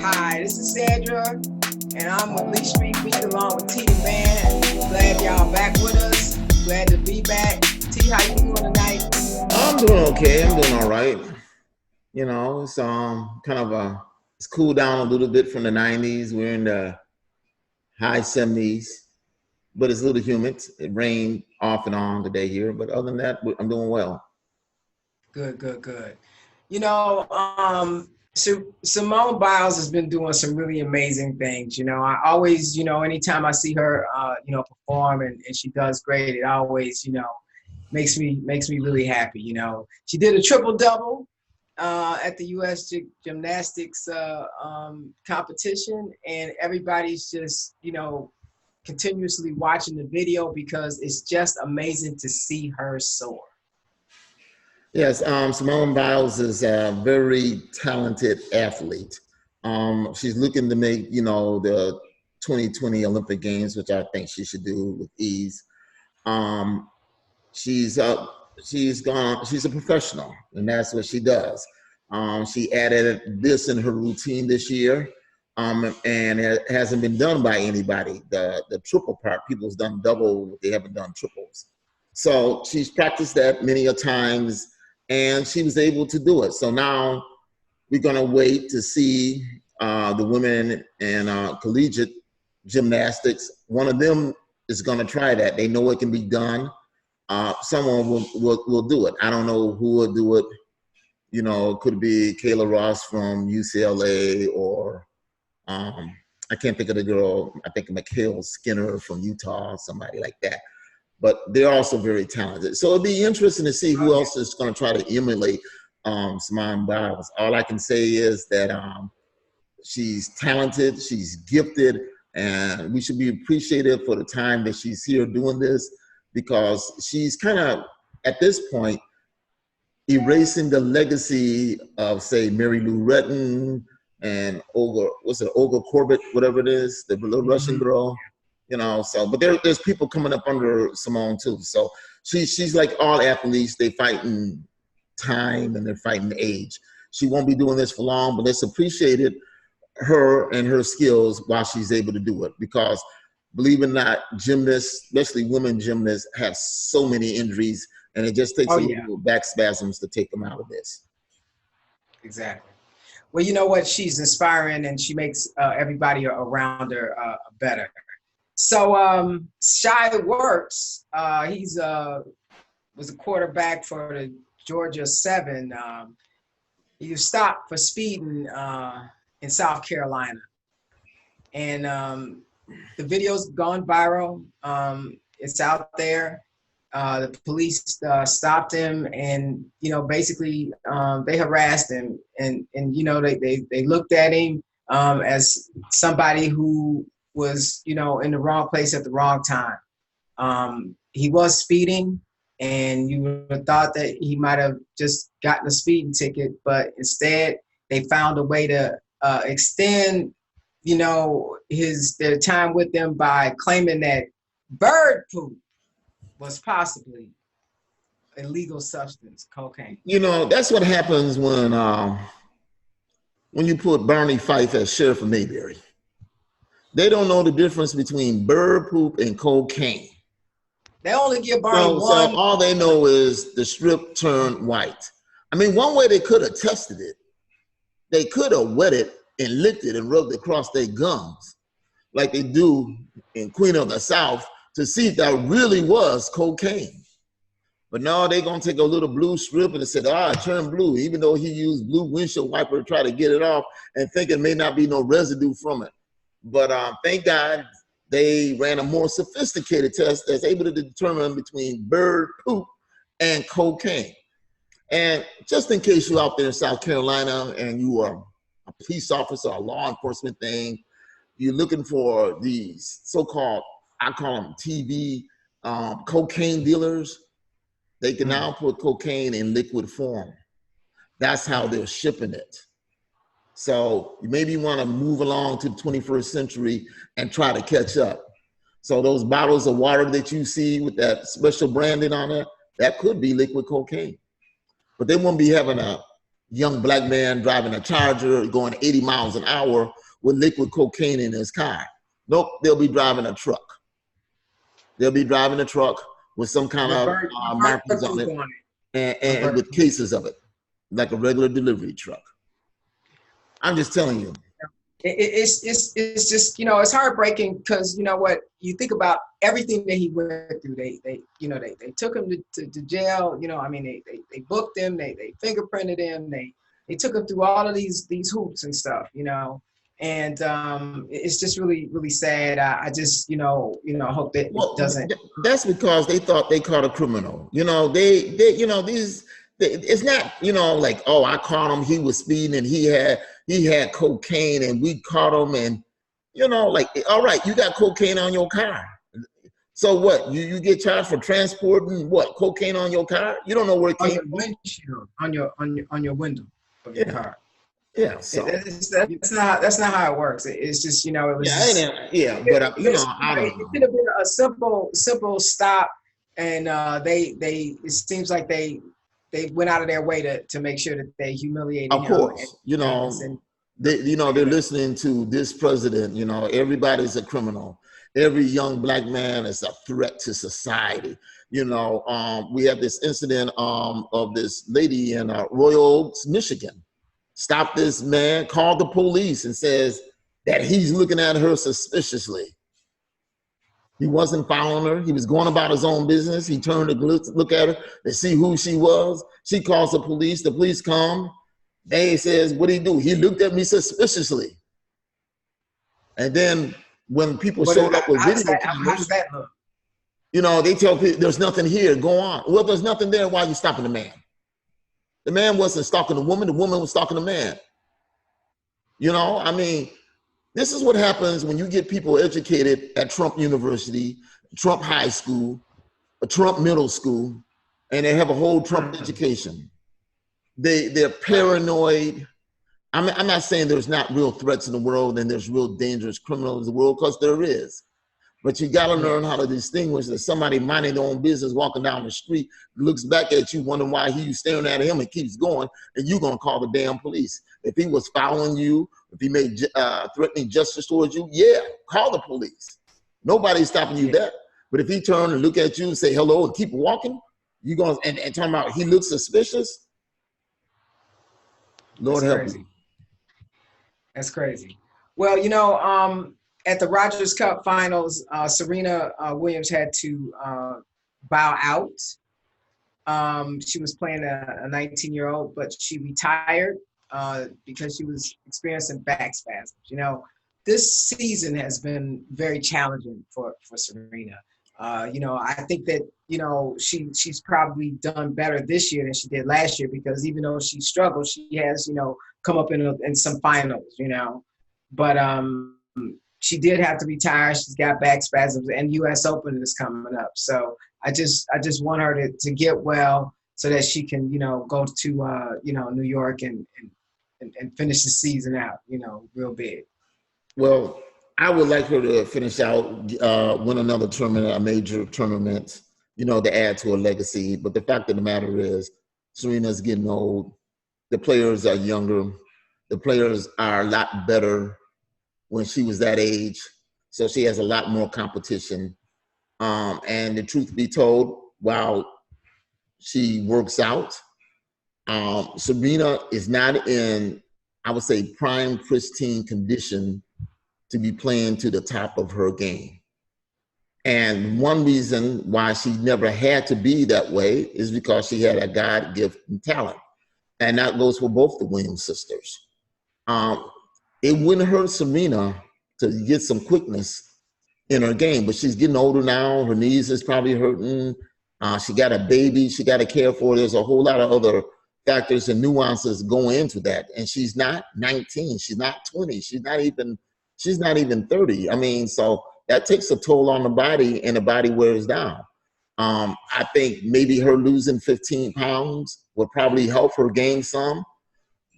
Hi, this is Sandra, and I'm with Lee Street Beat along with T the Band. Glad y'all back with us. Glad to be back. T, how you doing tonight? I'm doing okay. I'm doing all right. It's kind of it's cooled down a little bit from the 90s. We're in the high 70s, but it's a little humid. It rained off and on today here, but other than that, I'm doing well. Good, good, good. Simone Biles has been doing some really amazing things. I always, anytime I see her, perform and she does great, it always, makes me really happy. She did a triple double at the US Gymnastics competition, and everybody's just, continuously watching the video because it's just amazing to see her soar. Yes, Simone Biles is a very talented athlete. She's looking to make, the 2020 Olympic Games, which I think she should do with ease. She's a professional, and that's what she does. She added this in her routine this year, and it hasn't been done by anybody. The triple part, people's done double, they haven't done triples. So she's practiced that many a times, and she was able to do it. So now we're gonna wait to see the women in collegiate gymnastics. One of them is gonna try that. They know it can be done. Someone will do it. I don't know who will do it. It could be Kayla Ross from UCLA, or I can't think of the girl. I think Mikhail Skinner from Utah, somebody like that. But they're also very talented. So it'll be interesting to see who else is going to try to emulate Simone Biles. All I can say is that she's talented, she's gifted, and we should be appreciative for the time that she's here doing this, because she's kind of, at this point, erasing the legacy of, say, Mary Lou Retton and Olga Corbett, whatever it is, the little Russian girl. But there's people coming up under Simone too. So she's like all athletes, they fighting time and they're fighting age. She won't be doing this for long, but let's appreciate her and her skills while she's able to do it. Because believe it or not, gymnasts, especially women gymnasts, have so many injuries, and it just takes little back spasms to take them out of this. Exactly. Well, you know what? She's inspiring, and she makes everybody around her better. So Shai Werts, he's was a quarterback for the Georgia 7. He was stopped for speeding in South Carolina, and the video's gone viral. It's out there. The police stopped him, and basically they harassed him, and they looked at him as somebody who was in the wrong place at the wrong time. He was speeding, and you would have thought that he might have just gotten a speeding ticket, but instead they found a way to extend their time with them by claiming that bird poop was possibly illegal substance, cocaine. That's what happens when you put Barney Fife as sheriff of Mayberry. They don't know the difference between bird poop and cocaine. They only give Barney one. So all they know is the strip turned white. I mean, one way they could have tested it, they could have wet it and licked it and rubbed it across their gums, like they do in Queen of the South, to see if that really was cocaine. But no, they're gonna take a little blue strip and said, it turned blue, even though he used blue windshield wiper to try to get it off and think it may not be no residue from it. But thank God they ran a more sophisticated test that's able to determine between bird poop and cocaine. And just in case you're out there in South Carolina and you are a police officer, a law enforcement thing, you're looking for these so-called, I call them TV cocaine dealers. They can now put cocaine in liquid form. That's how they're shipping it. So you maybe want to move along to the 21st century and try to catch up. So those bottles of water that you see with that special branding on it, that could be liquid cocaine. But they won't be having a young black man driving a Charger going 80 miles an hour with liquid cocaine in his car. Nope, they'll be driving a truck. They'll be driving a truck with some kind of markings on it, and with cases of it, like a regular delivery truck. I'm just telling you. It's just, you know, it's heartbreaking because, you know what, you think about everything that he went through. They took him to jail. You know, I mean, they booked him, they fingerprinted him, they took him through all of these hoops and stuff, you know. And it's just really, really sad. I just, you know, hope that it doesn't. That's because they thought they caught a criminal. You know, they you know, it's not, you know, like, oh, I caught him, he was speeding and he had cocaine and we caught him, and, you know, like, all right, you got cocaine on your car. So what? You get charged for transporting what? Cocaine on your car? You don't know where it came from. Windshield, on your window of your car. Yeah, so that's not how it works. It's just, you know, it was but you know, I don't know. It could have been a simple stop, and it seems like they went out of their way to make sure that they humiliated him. Of course, you know, they're listening to this president. You know, everybody's a criminal. Every young black man is a threat to society. You know, we have this incident of this lady in Royal Oaks, Michigan. Stopped this man, called the police, and says that he's looking at her suspiciously. He wasn't following her. He was going about his own business. He turned to look at her to see who she was. She calls the police. The police come. They says, what did he do? He looked at me suspiciously. And then when people showed up with video cameras, how does that look? You know, they tell people there's nothing here, go on. Well, there's nothing there, why are you stopping the man? The man wasn't stalking the woman was stalking the man. You know, I mean, this is what happens when you get people educated at Trump University, Trump High School, a Trump Middle School, and they have a whole Trump education. They're paranoid. I'm not saying there's not real threats in the world and there's real dangerous criminals in the world, because there is. But you gotta learn how to distinguish that somebody minding their own business, walking down the street, looks back at you, wondering why he's staring at him and keeps going, and you're gonna call the damn police. If he was following you, if he made threatening gestures towards you, yeah, call the police. Nobody's stopping you there. But if he turned and look at you and say hello and keep walking, you gonna and talking about he looks suspicious. Lord help you. That's crazy. Well, you know, at the Rogers Cup finals, Serena Williams had to bow out. She was playing a 19-year-old, but she retired because she was experiencing back spasms. You know, this season has been very challenging for Serena. You know, I think that, you know, she's probably done better this year than she did last year, because even though she struggled, she has, you know, come up in some finals, you know. But she did have to retire. She's got back spasms, and US Open is coming up. So I just want her to get well so that she can, you know, go to you know, New York and finish the season out, you know, real big. Well, I would like her to finish out, win another tournament, a major tournament, you know, to add to her legacy. But the fact of the matter is, Serena's getting old. The players are younger. The players are a lot better when she was that age. So she has a lot more competition. And the truth be told, while she works out, Serena is not in, I would say, prime, pristine condition to be playing to the top of her game. And one reason why she never had to be that way is because she had a God-given talent. And that goes for both the Williams sisters. It wouldn't hurt Serena to get some quickness in her game, but she's getting older now. Her knees is probably hurting. She got a baby she got to care for. There's a whole lot of other factors and nuances going into that. And she's not 19. She's not 20. She's not even 30. I mean, so that takes a toll on the body, and the body wears down. I think maybe her losing 15 pounds would probably help her gain some,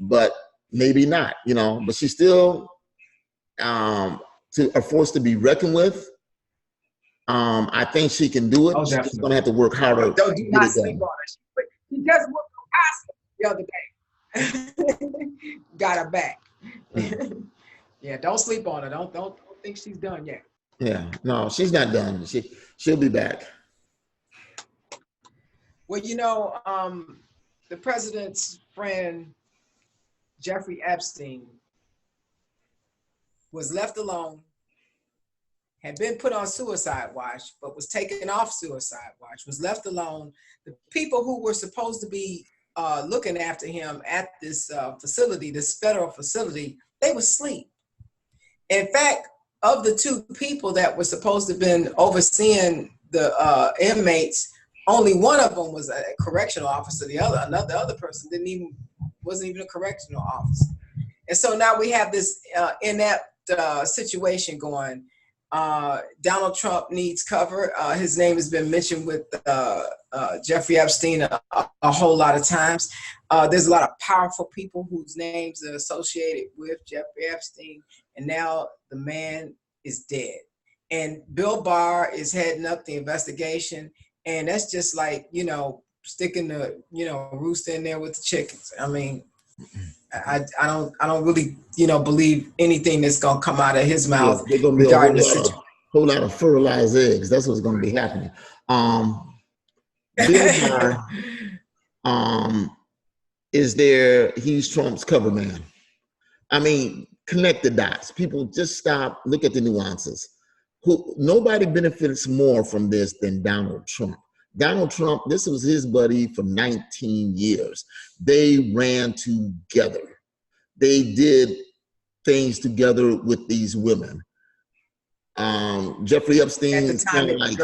but maybe not, you know. But she's still a force to be reckoned with. I think she can do it. Oh, she's going to have to work harder. Don't do not sleep on her. She just whooped her ass the other day. Got her back. Yeah. Yeah, don't sleep on her. Don't think she's done yet. Yeah. No, she's not done. She'll be back. Well, the president's friend, Jeffrey Epstein, was left alone, had been put on suicide watch, but was taken off suicide watch, was left alone. The people who were supposed to be looking after him at this facility, this federal facility, they were asleep. In fact, of the two people that were supposed to have been overseeing the inmates, only one of them was a correctional officer. The other person wasn't even a correctional officer. And so now we have this inept situation going. Donald Trump needs cover. His name has been mentioned with Jeffrey Epstein a whole lot of times. There's a lot of powerful people whose names are associated with Jeffrey Epstein, and now the man is dead. And Bill Barr is heading up the investigation, and that's just like, sticking the, rooster in there with the chickens. I mean, I don't really, believe anything that's gonna come out of his mouth. They're gonna be a whole lot of fertilized eggs. That's what's gonna be happening. Bill Barr, he's Trump's cover man. I mean, connect the dots. People just stop, look at the nuances. Nobody benefits more from this than Donald Trump. Donald Trump, this was his buddy for 19 years. They ran together. They did things together with these women. Jeffrey Epstein is kind of like,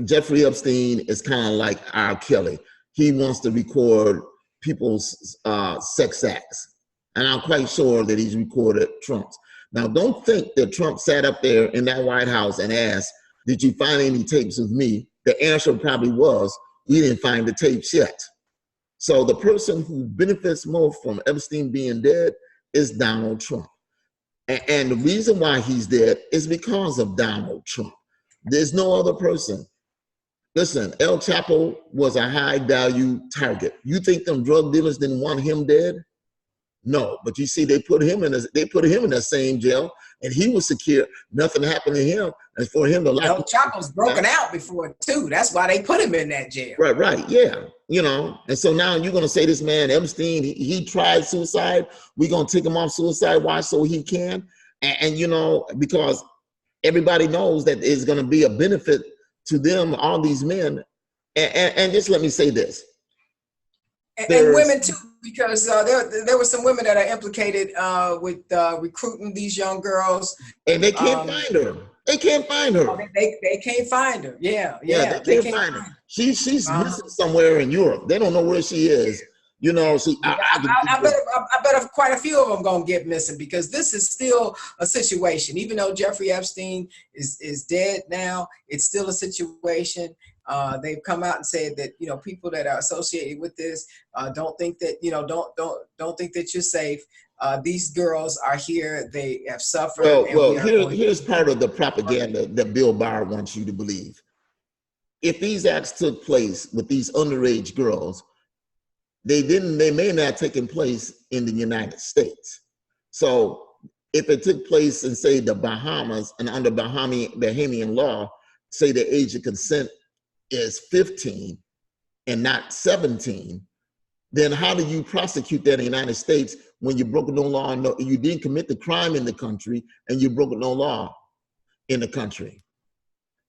Jeffrey Epstein is kind of like R. Kelly. He wants to record people's sex acts. And I'm quite sure that he's recorded Trump's. Now, don't think that Trump sat up there in that White House and asked, did you find any tapes of me? The answer probably was, we didn't find the tapes yet. So the person who benefits more from Epstein being dead is Donald Trump. And the reason why he's dead is because of Donald Trump. There's no other person. Listen, El Chapo was a high value target. You think them drug dealers didn't want him dead? No, but you see, they put him in the same jail, and he was secure. Nothing happened to him, and for him to like El Chapo's broken out before too. That's why they put him in that jail. Right, yeah, And so now you're gonna say this man Epstein, he tried suicide. We're gonna take him off suicide watch so he can, and because everybody knows that it's gonna be a benefit to them, all these men, and just let me say this. And women too, because there were some women that are implicated with recruiting these young girls. And they can't find her. They can't find her. Oh, they can't find her. Yeah. They can't find her. She's missing somewhere in Europe. They don't know where she is. I bet quite a few of them gonna get missing, because this is still a situation. Even though Jeffrey Epstein is dead now, it's still a situation. They've come out and said that people that are associated with this don't think that don't think that you're safe. These girls are here. They have suffered. Here's part of the propaganda that Bill Barr wants you to believe. If these acts took place with these underage girls, they may not have taken place in the United States. So if it took place in, say, the Bahamas, and under Bahamian law, say the age of consent is 15 and not 17, then how do you prosecute that in the United States when you broke no law? You didn't commit the crime in the country, and you broke no law in the country.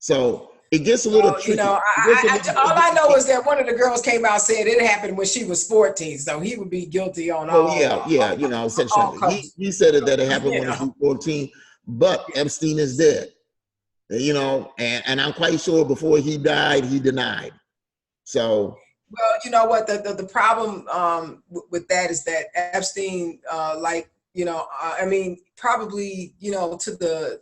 So it gets a little tricky. All I know is that one of the girls came out and said it happened when she was 14, so he would be guilty on all. Essentially, he said that it happened when she was 14, but Epstein is dead. And I'm quite sure before he died, he denied. So. Well, you know what, the problem with that is that Epstein, probably, to the,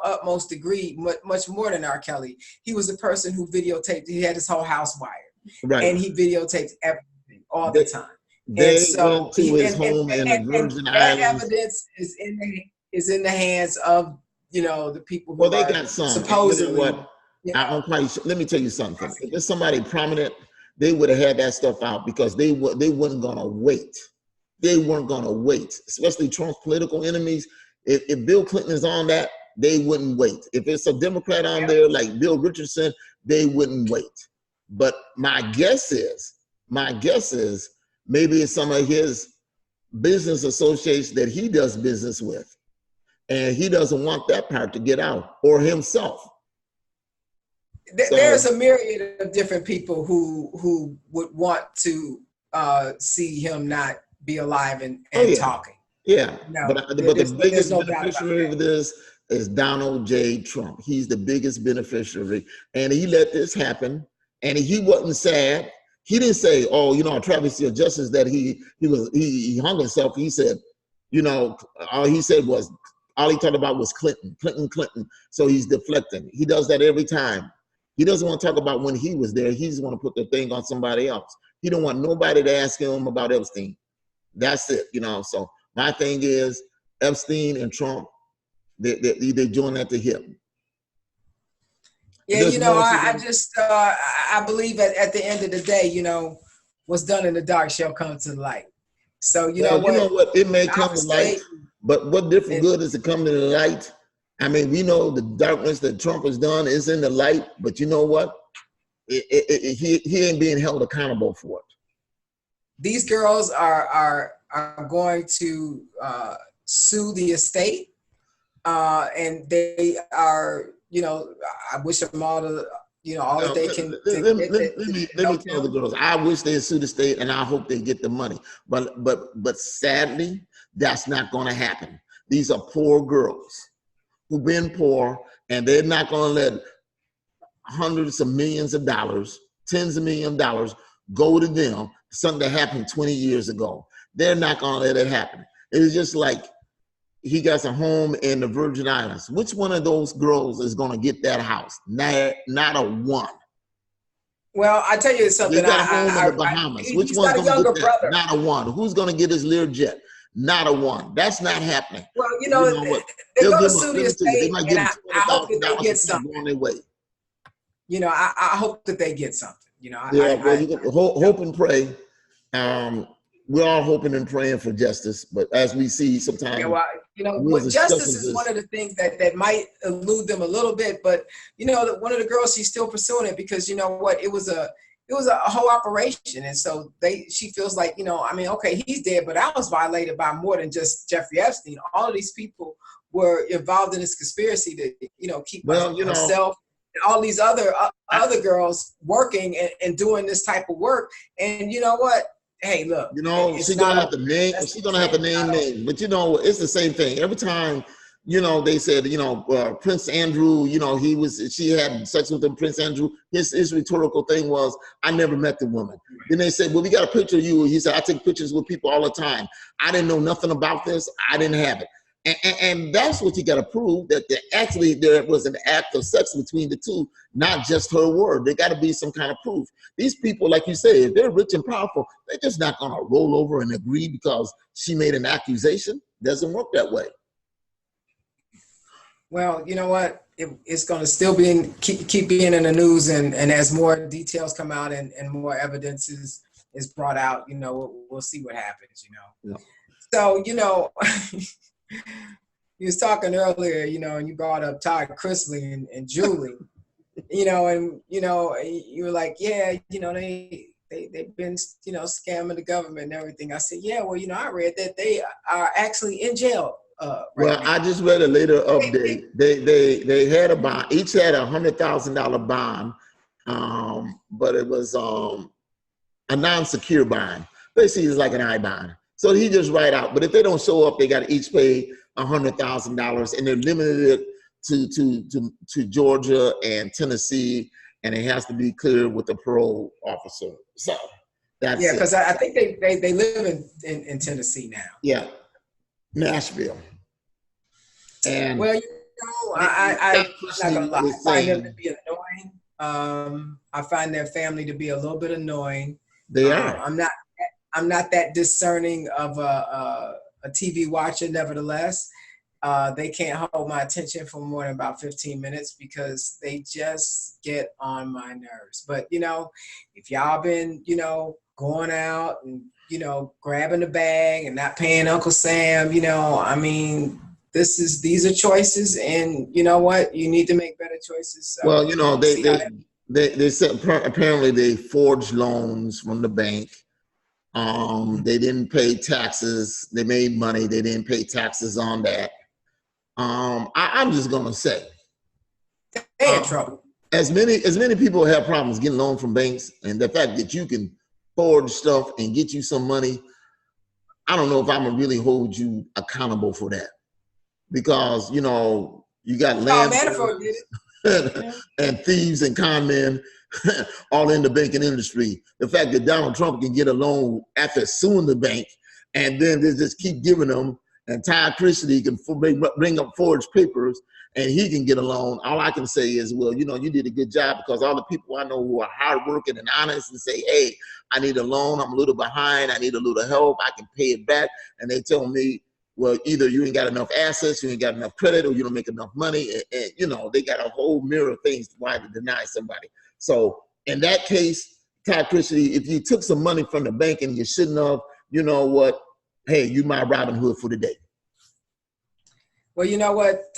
utmost degree, much more than R. Kelly. He was a person who videotaped, he had his whole house wired. Right. And he videotaped everything all the time. They went to his home in the Virgin Islands. That evidence is in the hands of, the people who they got some. Supposedly. I'm quite sure. Let me tell you something. If there's somebody prominent they would have had that stuff out because they weren't gonna wait. They weren't gonna wait, especially Trump's political enemies. If Bill Clinton is on that, they wouldn't wait. If it's a Democrat on there like Bill Richardson, they wouldn't wait. But my guess is maybe it's some of his business associates that he does business with, and he doesn't want that part to get out, or himself. There's a myriad of different people who would want to see him not be alive and talking. Yeah, no, but the biggest beneficiary of this is Donald J. Trump. He's the biggest beneficiary, and he let this happen, and he wasn't sad. He didn't say, "Oh, you know, a travesty of justice that he hung himself." He said, you know, all he talked about was Clinton. So he's deflecting. He does that every time. He doesn't want to talk about when he was there. He just want to put the thing on somebody else. He don't want nobody to ask him about Epstein. That's it, you know. So my thing is Epstein and Trump, they join at the hip. Yeah, you know, I believe at the end of the day, you know, what's done in the dark shall come to the light. So you know what, it may come to light, but what different good is it come to the light? I mean, we know the darkness that Trump has done is in the light, but you know what? He ain't being held accountable for it. These girls are going to sue the estate, and they are, you know, I wish them all the, you know, all that they can. Let me tell the girls, I wish they sue the state, and I hope they get the money. But sadly, that's not going to happen. These are poor girls who've been poor, and they're not going to let hundreds of millions of dollars, tens of millions of dollars go to them, something that happened 20 years ago. They're not going to let it happen. It's just like he got a home in the Virgin Islands. Which one of those girls is going to get that house? Not a one. Well, I tell you something. They got a home in the Bahamas. Which one's going to get that? Not a one. Who's going to get his Learjet? Not a one. That's not happening. Well, you know they're going to sue the estate, and I hope that they get something. On their way. You know, I hope that they get something. You know, hope and pray. We're all hoping and praying for justice, but as we see sometimes, yeah, well, you know, justice is one of the things that might elude them a little bit. But you know, one of the girls, she's still pursuing it because you know what, it was a whole operation, and so she feels like, you know, I mean, okay, he's dead, but I was violated by more than just Jeffrey Epstein. All of these people were involved in this conspiracy to, you know, keep herself and all these other girls working and doing this type of work. And you know what? Hey, look. You know, she's gonna have to name names, but you know, it's the same thing every time. You know, they said, you know, Prince Andrew, you know, she had sex with him, Prince Andrew. His rhetorical thing was, I never met the woman. Then they said, well, we got a picture of you. He said, I take pictures with people all the time. I didn't know nothing about this. I didn't have it. And that's what you got to prove, that actually there was an act of sex between the two, not just her word. There got to be some kind of proof. These people, like you say, if they're rich and powerful, they're just not going to roll over and agree because she made an accusation. It doesn't work that way. Well, you know what? It's going to still be keep being in the news, and as more details come out and more evidence is brought out, you know, we'll see what happens, you know. Yeah. So, you know, you was talking earlier, you know, and you brought up Todd Chrisley and Julie, you know, and, you know, you were like, yeah, you know, they've been, you know, scamming the government and everything. I said, yeah, well, you know, I read that they are actually in jail. Right now. I just read a later update. They had a bond. Each had $100,000 bond, but it was a non-secure bond. Basically, it's like an I bond. So he just write out. But if they don't show up, they got to each pay $100,000, and they're limited to Georgia and Tennessee, and it has to be cleared with a parole officer. So that's yeah, because I think they live in Tennessee now. Yeah, Nashville. And well, you know, I'm not gonna lie. I find them to be annoying. I find their family to be a little bit annoying. They are. I'm not that discerning of a TV watcher, nevertheless. They can't hold my attention for more than about 15 minutes because they just get on my nerves. But, if y'all been, going out and, grabbing the bag and not paying Uncle Sam, I mean, these are choices, and you know what? You need to make better choices. So well, they said apparently they forged loans from the bank. They didn't pay taxes. They made money. They didn't pay taxes on that. I'm just gonna say, they in trouble. As many people have problems getting loans from banks, and the fact that you can forge stuff and get you some money, I don't know if I'm gonna really hold you accountable for that, because you got landlords and thieves and con men all in the banking industry. The fact that Donald Trump can get a loan after suing the bank, and then they just keep giving them, and Ty Christie can bring up forged papers and he can get a loan. All I can say is, well, you did a good job, because all the people I know who are hardworking and honest and say, hey, I need a loan, I'm a little behind, I need a little help, I can pay it back. And they tell me, well, either you ain't got enough assets, you ain't got enough credit, or you don't make enough money. And they got a whole mirror of things why to deny somebody. So in that case, Ty Christie, if you took some money from the bank and you shouldn't have, you know what? Hey, you my Robin Hood for the day. Well, you know what?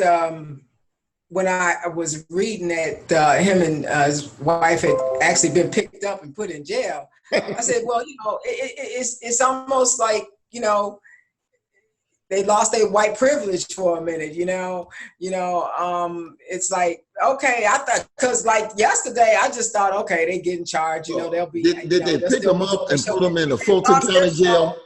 When I was reading that him and his wife had actually been picked up and put in jail, I said, well, it's almost like, they lost their white privilege for a minute, it's like, okay, I thought, because like yesterday, I just thought, okay, they get in charge, they'll be. Did they pick them up and put them in the Fulton County jail?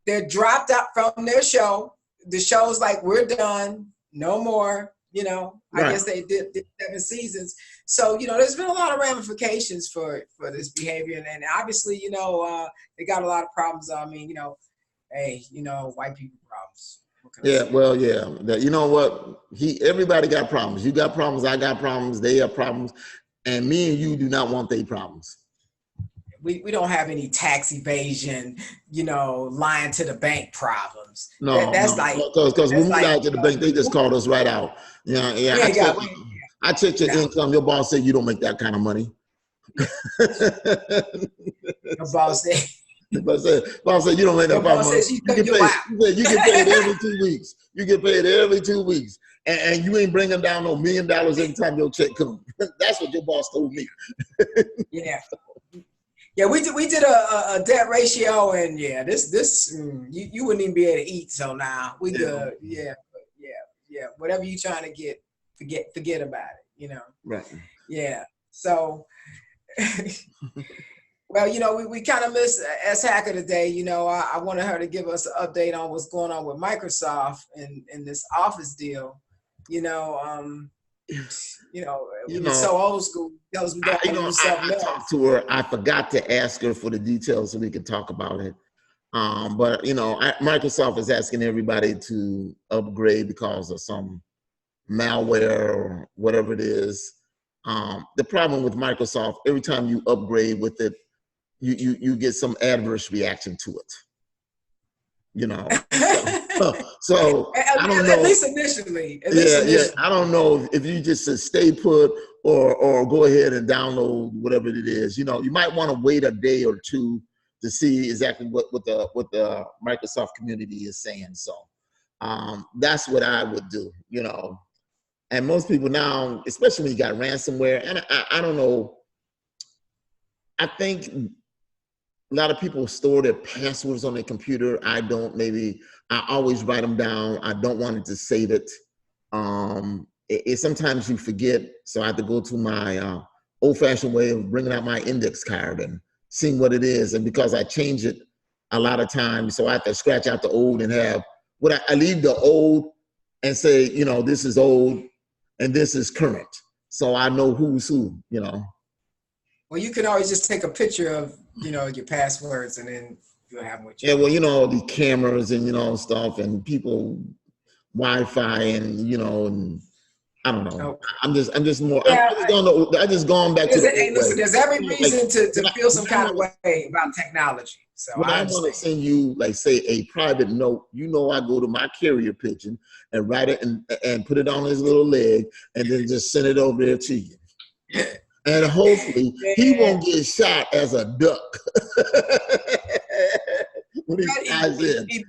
They're dropped out from their show. The show's like, we're done, no more, I guess they did 7 seasons. So, there's been a lot of ramifications for this behavior. And obviously, they got a lot of problems. I mean, hey, white people problems. Yeah, well, yeah. You know what? Everybody got problems. You got problems, I got problems, they have problems. And me and you do not want their problems. We don't have any tax evasion, lying to the bank problems. No, because when we lied to the bank, they just called us right out. I checked your income. Your boss said you don't make that kind of money. Your boss said. Boss said you don't make that kind of money. You get paid every 2 weeks. You get paid every 2 weeks. And you ain't bringing down no $1 million every time your check comes. That's what your boss told me. Yeah. Yeah, we did a debt ratio, and this you wouldn't even be able to eat. So now we good. Yeah. Whatever you trying to get, forget about it. Right. Yeah. So, well, we kind of miss S. Hacker today. I wanted her to give us an update on what's going on with Microsoft and this Office deal. So old school. I talked to her. I forgot to ask her for the details so we could talk about it. But Microsoft is asking everybody to upgrade because of some malware or whatever it is. The problem with Microsoft, every time you upgrade with it, you get some adverse reaction to it. So I don't know. At least initially. I don't know if you just stay put or go ahead and download whatever it is. You might want to wait a day or two to see exactly what the Microsoft community is saying. So that's what I would do. And most people now, especially when you got ransomware, and I don't know. I think a lot of people store their passwords on their computer. I don't. Maybe I always write them down. I don't want it to save it. Sometimes you forget, so I have to go to my old-fashioned way of bringing out my index card and seeing what it is. And because I change it a lot of times, so I have to scratch out the old and have what I leave the old and say, this is old and this is current, so I know who's who. Well, you can always just take a picture of your passwords, and then you'll have them with you. Yeah, well, the cameras and stuff, and people Wi-Fi, and and I don't know. Okay. I'm just more. Yeah, I just gone back to the. Listen, there's every reason to feel some kind of way about technology. So When I I want understand. to send you, like, say, a private note, I go to my carrier pigeon and write it and put it on his little leg and then just send it over there to you. And hopefully he won't get shot as a duck when he flies in. He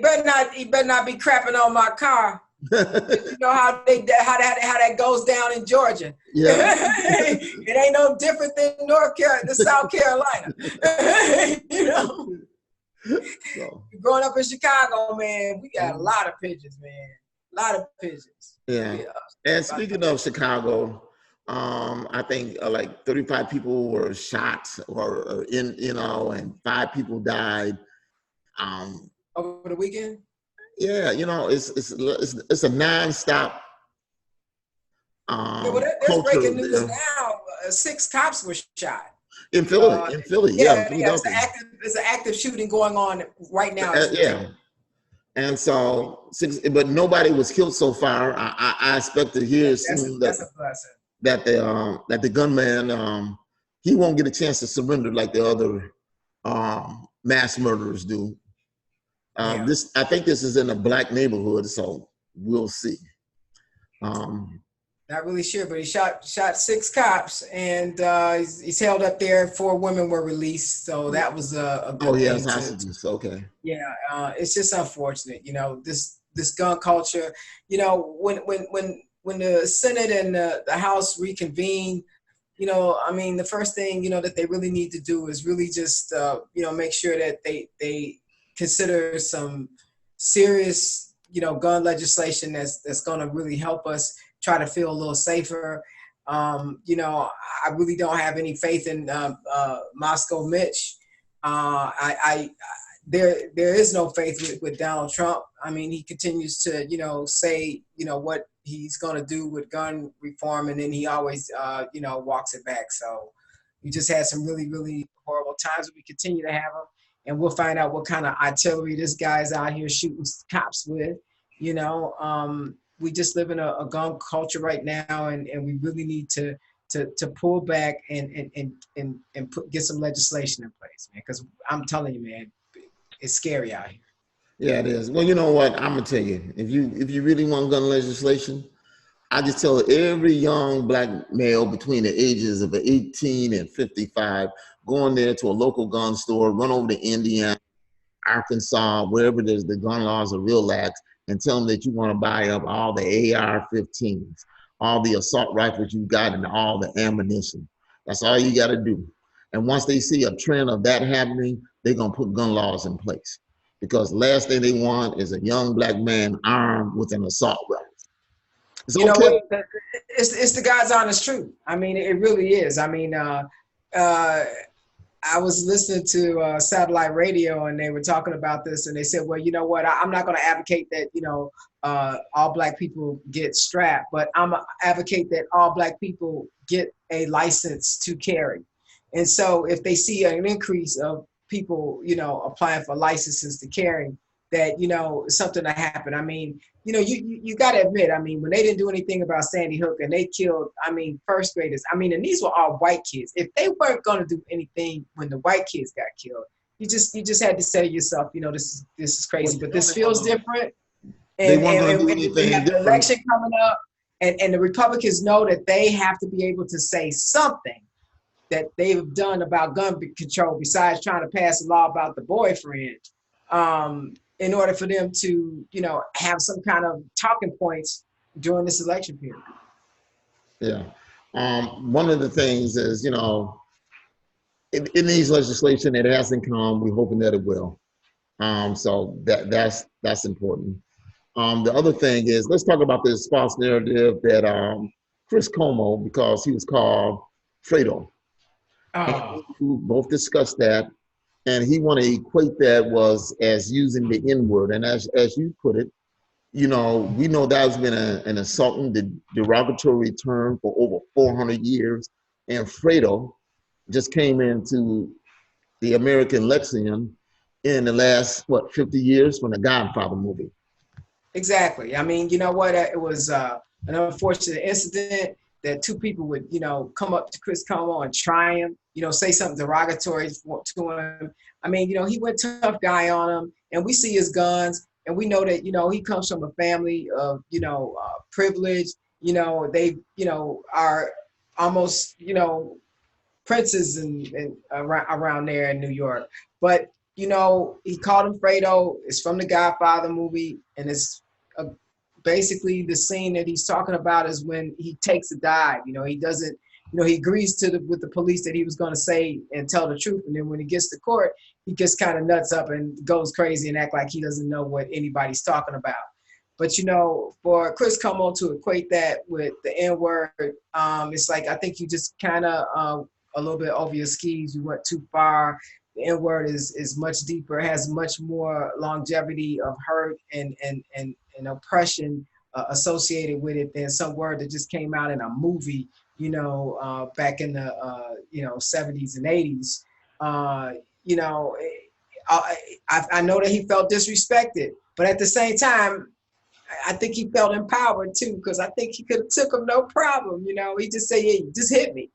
better not be crapping on my car. You know how that goes down in Georgia. Yeah. It ain't no different than South Carolina. So, Growing up in Chicago, man, we got a lot of pigeons, man. A lot of pigeons. Yeah. And speaking of Chicago, I think like 35 people were shot or and 5 people died. Over the weekend. Yeah, it's a nonstop there's culture breaking news there. now. 6 cops were shot In Philly. In Philly, yeah, it's an active shooting going on right now. Yeah. And so but nobody was killed so far. I expect to hear soon that's a blessing. That the gunman he won't get a chance to surrender like the other mass murderers do. I think this is in a black neighborhood, so we'll see. Not really sure, but he shot 6 cops, and he's held up there. 4 women were released, so that was a good thing. Yes, hostages. Okay. Yeah, it's just unfortunate, this gun culture. When the Senate and the House reconvene, the first thing that they really need to do is really just make sure that they consider some serious gun legislation that's going to really help us try to feel a little safer. I really don't have any faith in Moscow Mitch. There is no faith with Donald Trump. I mean, he continues to say what he's going to do with gun reform, and then he always walks it back. So we just had some really, really horrible times. We continue to have them, and we'll find out what kind of artillery this guy's out here shooting cops with. We just live in a gun culture right now, and we really need to pull back and get some legislation in place, man. Because I'm telling you, man, it's scary out here. Yeah, it is. Well, you know what? I'm gonna tell you, if you really want gun legislation, I just tell every young black male between the ages of 18 and 55, go in there to a local gun store, run over to Indiana, Arkansas, wherever there's the gun laws are real lax, and tell them that you want to buy up all the AR-15s, all the assault rifles you got, and all the ammunition. That's all you got to do. And once they see a trend of that happening, they're going to put gun laws in place. Because last thing they want is a young black man armed with an assault rifle. You know what? It's the God's honest truth. I mean, it really is. I mean, I was listening to satellite radio, and they were talking about this, and they said, well, you know what? I'm not going to advocate that, all black people get strapped, but I'm going to advocate that all black people get a license to carry. And so if they see an increase of people, applying for licenses to carry, that, something that happened. I mean, you got to admit, I mean, when they didn't do anything about Sandy Hook and they killed, first graders, and these were all white kids. If they weren't going to do anything when the white kids got killed, you just had to say to yourself, this is crazy, but this feels different. And we have an election coming up, and the Republicans know that they have to be able to say something that they've done about gun control besides trying to pass a law about the boyfriend. In order for them to, have some kind of talking points during this election period. Yeah. One of the things is, in these legislation, it hasn't come. We're hoping that it will. So that's important. The other thing is, let's talk about this false narrative that Chris Cuomo, because he was called Fredo. We both discussed that. And he want to equate that as using the N-word. And as you put it, we know that's been an insulting, derogatory term for over 400 years. And Fredo just came into the American lexicon in the last, 50 years from the Godfather movie. Exactly. I mean, you know what? It was an unfortunate incident. that two people would, come up to Chris Como and try him, say something derogatory to him. I mean, he went tough guy on him, and we see his guns, and we know that, he comes from a family of, privilege. They, are almost, princes and around there in New York. But, he called him Fredo. It's from the Godfather movie, and it's basically the scene that he's talking about is when he takes a dive. He doesn't, he agrees with the police that he was going to say and tell the truth. And then when he gets to court, he just kind of nuts up and goes crazy and act like he doesn't know what anybody's talking about. But, for Chris Como to equate that with the N-word, it's like, I think you just kind of a little bit over your skis. You went too far. The N-word is much deeper, has much more longevity of hurt and oppression associated with it than some word that just came out in a movie, back in the 70s and 80s. I know that he felt disrespected, but at the same time, I think he felt empowered too, because I think he could have took him no problem. He just said, "Yeah, just hit me."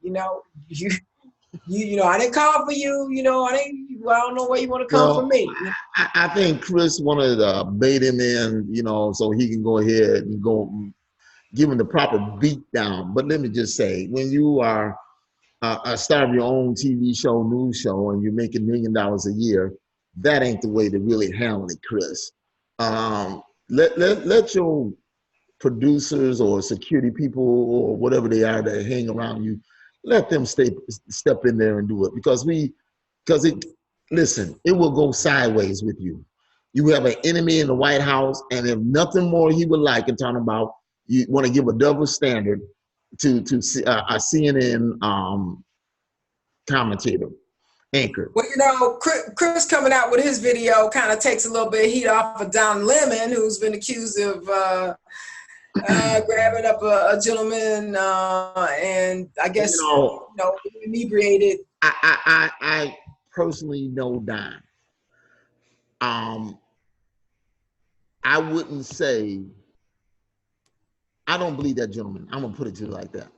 I didn't call for you. I don't know where you want to come for me. I think Chris wanted to bait him in, so he can go ahead and go give him the proper beat down. But let me just say, when you are a star of your own TV show, news show, and you're making $1 million a year, that ain't the way to really handle it, Chris. Let your producers or security people or whatever they are that hang around you, let them step in there and do it, because it will go sideways with you. You have an enemy in the White House, and if nothing more he would like and talking about, you want to give a double standard to a CNN commentator, anchor. Well, Chris coming out with his video kind of takes a little bit of heat off of Don Lemon, who's been accused of grabbing up a gentleman and I guess inebriated. I personally know Don. I wouldn't say I don't believe that gentleman. I'm gonna put it to you like that.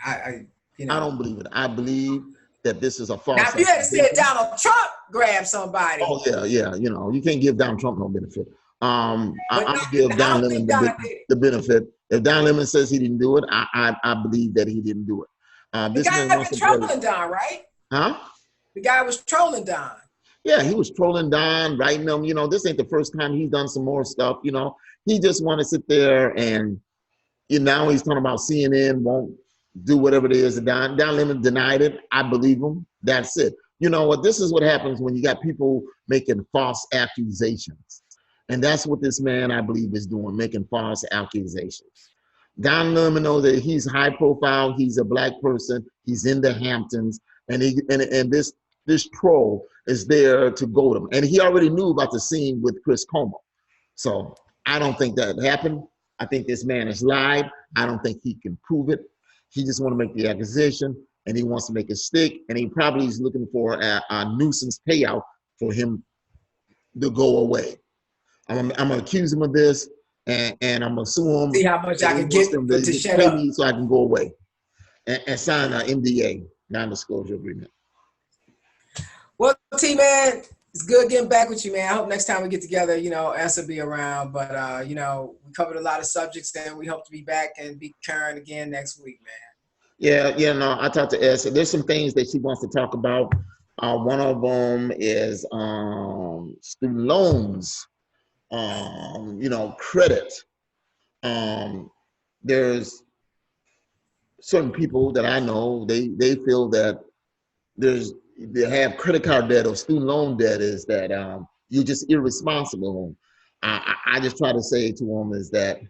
I don't believe it. I believe that this is a false. Now, if you had said Donald Trump grabbed somebody. Oh yeah. You can't give Donald Trump no benefit. I'm gonna give Don Lemon the benefit. If Don Lemon says he didn't do it, I believe that he didn't do it. The guy was trolling Don, right? Huh? The guy was trolling Don. Yeah, he was trolling Don, writing them. This ain't the first time he's done some more stuff. He just want to sit there and now he's talking about CNN won't do whatever it is. Don Lemon denied it. I believe him. That's it. You know what? This is what happens when you got people making false accusations. And that's what this man, I believe, is doing, making false accusations. Don Lemon knows that he's high profile. He's a black person. He's in the Hamptons. And this troll is there to goad him. And he already knew about the scene with Chris Como. So I don't think that happened. I think this man has lied. I don't think he can prove it. He just want to make the accusation, and he wants to make it stick. And he probably is looking for a nuisance payout for him to go away. I'm gonna accuse him of this, and I'm gonna sue him. See how much I can get to shut up, so I can go away and sign an NDA, non-disclosure agreement. Well, T-Man, it's good getting back with you, man. I hope next time we get together, Essa will be around. But we covered a lot of subjects, and we hope to be back and be current again next week, man. Yeah, I talked to Essa. There's some things that she wants to talk about. One of them is student loans. Credit. There's certain people that I know, they feel that they have credit card debt or student loan debt is that you're just irresponsible. I just try to say to them is that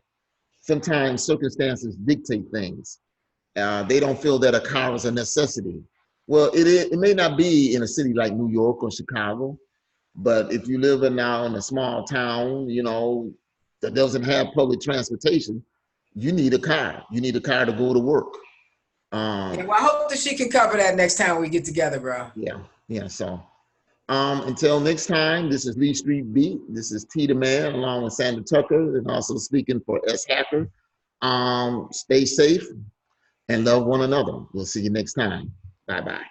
sometimes circumstances dictate things. They don't feel that a car is a necessity. Well, it may not be in a city like New York or Chicago, but if you live in a small town, that doesn't have public transportation, you need a car. You need a car to go to work. Well, I hope that she can cover that next time we get together, bro. Yeah. So until next time, this is Lee Street Beat. This is T the Man along with Sandra Tucker and also speaking for S Hacker. Stay safe and love one another. We'll see you next time. Bye-bye.